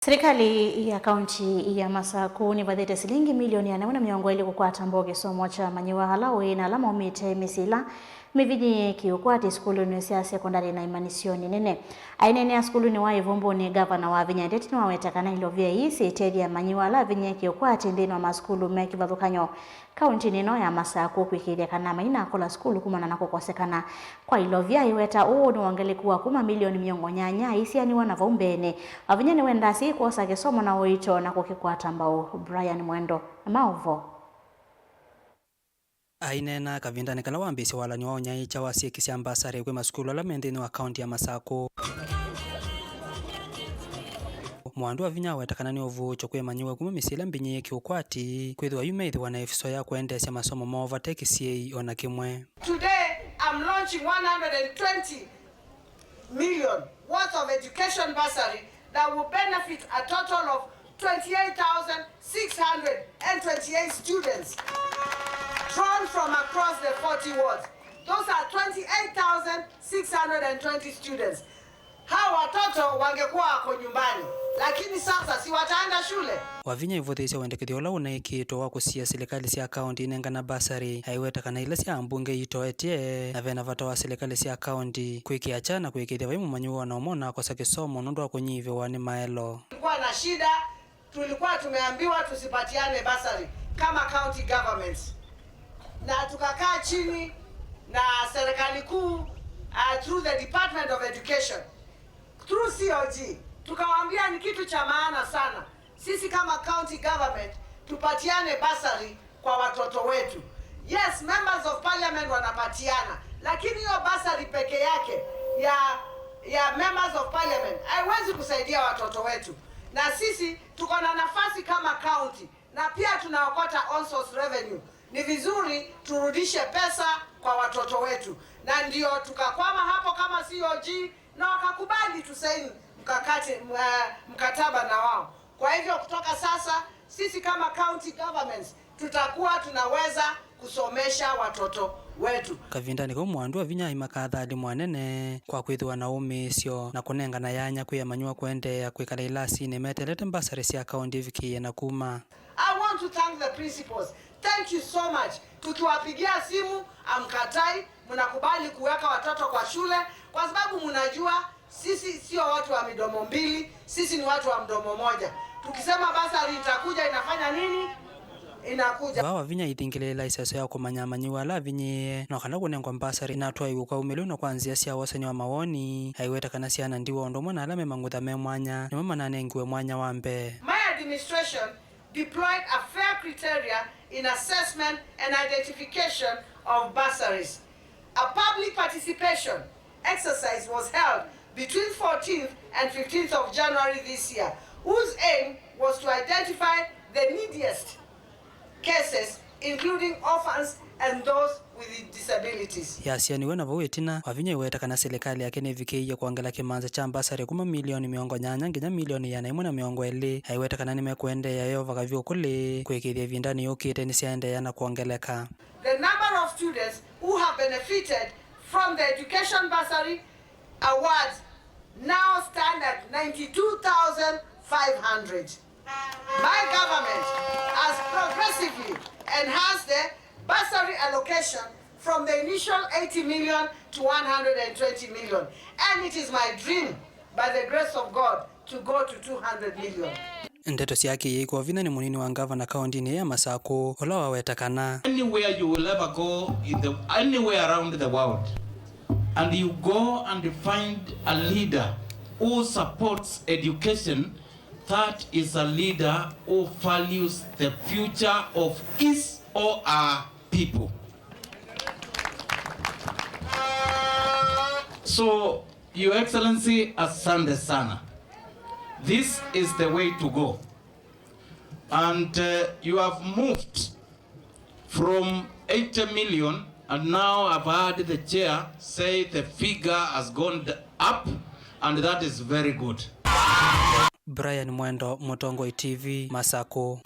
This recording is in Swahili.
Serikali ya kaunti ya Masaku nivadhite silingi milioni 420 kukwata mboge somo cha manyiwa halawe na alama umite misila mivinyi kiukwati skulu ni sia sekondari na imanisioni nene ainene ya skulu ni wa ivumbu ni gavana wa vinyandeti ni wawetakana ilovia isi tedi ya manyiwa la vinyi kiukwati ndino wa maskulu meki vadhukanyo kaunti nino ya Masaku kwikiria kana maina kola skulu kumana na kukosekana kwa ilovia iweta ni wangelikuwa kuma milioni miongo nyanya isi ya ni wanavaumbene wavinyani wendasi kuosa kisomo na uito na kukikwata mbao. Brian Mwendo Maovo ainena kavindani kala wambisi wala ni waonya icha wasiekisi ambasari kwe maskulu ala mendini wa kaunti ya Masaku mwandu wa vinya wetakana ni ovu chokwe manyiwa kuma misila mbinyi kiukwati kwithwa yumeithi wana ifiso ya kuendesya masomo mova tekisiei ona kimwe. Today I'm launching 120 million worth of education bursary that will benefit a total of 28,628 students drawn from across the 40 wards. Those are 28,620 students. Hawa watoto wangekuwa wako nyumbani, lakini sasa si wataenda shule. Wavinya ivothisya wendekithia ula unaikitwa wa kusia serikali sia kaunti inengana basari aiwetakana ila sia mbunge itoetie na vena vata wa serikali sia kaunti kwikiacha na kwikithia vaimu manyiwa na umona akosa kisomo nundu wa kunyive wani maelo. Tulikuwa na shida, tulikuwa tumeambiwa tusipatiane basari kama county governments, na tukakaa chini na serikali kuu through the Department of Education through COG tukawaambia ni kitu cha maana sana sisi kama county government tupatiane basari kwa watoto wetu. Yes, members of parliament wanapatiana, lakini hiyo basari peke yake ya members of parliament haiwezi kusaidia watoto wetu, na sisi tuko na nafasi kama county na pia tunaokota on source revenue. Ni vizuri turudishe pesa kwa watoto wetu, na ndio tukakwama hapo kama COG na wakakubali tusaini mkataba na wao. Kwa hivyo kutoka sasa sisi kama county governments tutakuwa tunaweza kusomesha watoto wetu. Kavindani kwa mwandu wa vinya imakadhali mwanene kwa kwithiwa na umisyo na kunengana yanya kuya manyua kuendea kwikala ilasi nemetelete mbasari sia kaunti vikiye na kuma. I want to thank the principals. Thank you so much. Tukiwapigia simu amkatai, mnakubali kuweka watoto kwa shule kwa sababu mnajua sisi sio watu wa midomo mbili, sisi ni watu wa mdomo moja. Tukisema basari itakuja inafanya nini? Inakuja. Bawa vinya itingilela isaso ya kumanya manyiwa la vinye na kana kunengwa mbasari inatwa iuka umelu na kuanzia sia wasani wa mawoni haiweta kana sia ndiwo ndomo na alame mangutha me mwanya ni mama nanengiwe mwanya wambe. My administration deployed a fair criteria in assessment and identification of bursaries. A public participation exercise was held between 14th and 15th of January this year, whose aim was to identify the neediest cases, including orphans and those with disabilities. Yasianiwe na vawetina wavinya iwetakana serikali yake nevikeiya kuangela kimanza cha mbasari kuma milioni miongo nyanya nginya milioni yana imwe na miongo eli aiwetakana nimekuendeya yo vakavyo kule kwikithia vindani yukite nisiaendeya na kuongeleka. The number of students who have benefited from the education bursary awards now stand at 92,500. My government has progressively enhanced the bursary allocation from the initial 80 million to 120 million. And it is my dream, by the grace of God, to go to 200 million. Ndeto siaki yiko vina ni munini wa gavana kaunti ni ya Masaku ola wawetakana. Anywhere you will ever go anywhere around the world, and you go and find a leader who supports education, that is a leader who values the future of his or our people. So, Your Excellency, asante sana. This is the way to go. And you have moved from 80 million, and now I've heard the chair say the figure has gone up, and that is very good. Brian Mwendo, Mutongo TV, Masaku.